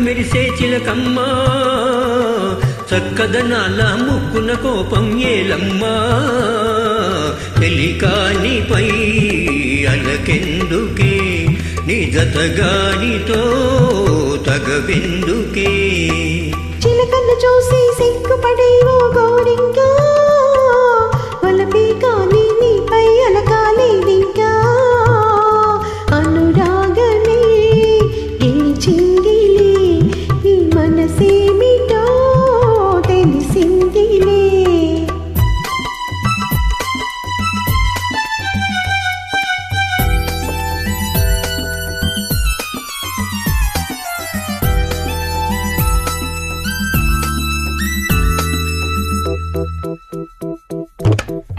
మెరిసే చిలకమ్మా చక్కదనాల ముక్కున కోపం ఏలమ్మా పెళ్ళికానిపై అలకెందుకే నీ జతగానితో తగవెందుకే చిలకన్ను చూసి సిగ్గుపడే ఓ గోరింకా వలపే కాని నీపై అలకాలేదింకా అనురాగమే గెలిచిందిలే నీ మనసేమిటో తెలిసిందిలే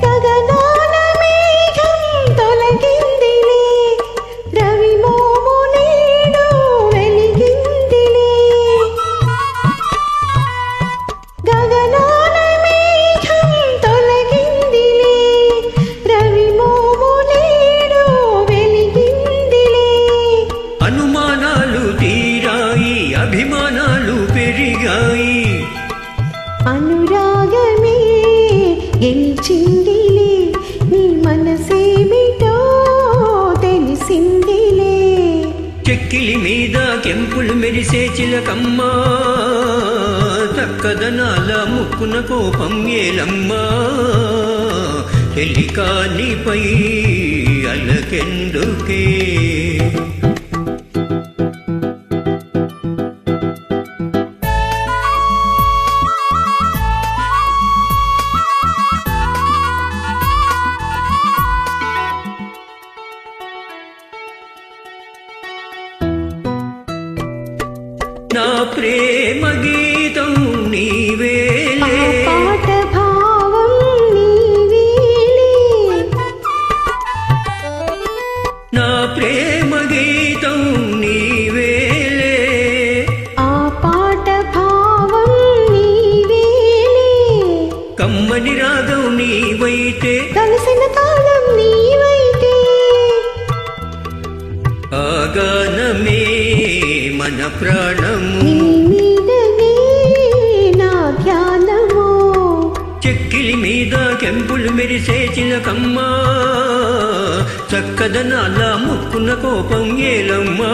గగనాన మేఘం తొలగిందిలే రవి మోము నేడు వెలిగిందిలే గగనాన మేఘం తొలగిందిలే రవి మోము నేడు వెలిగిందిలే అనుమానాలు తీరాయి అభిమానాలు పెరిగాయి అనురాగమే గెలిచిందిలే నీ మనసేమిటో తెలిసిందిలే చెక్కిలి మీద కెంపులు మెరిసే చిలకమ్మా చక్కదనాల ముక్కున కోపం ఏలమ్మా పెళ్ళికానిపై అలకెందుకే నా ప్రేమ గీతం నీవేలే పాట భావం నీవేలే నా ప్రేమ గీతం నీవేలే ఆ పాట భావం నీవేలే కమ్మని రాగం నీవైతే కలిసిన తాళం నీవైతే ఆగానమే మన ప్రాణము నీ మీదనే నా ధ్యానము చెక్కిలి మీద కెంపులు మెరిసే చిలకమ్మా చక్కదనాల ముక్కున కోపం ఏలమ్మా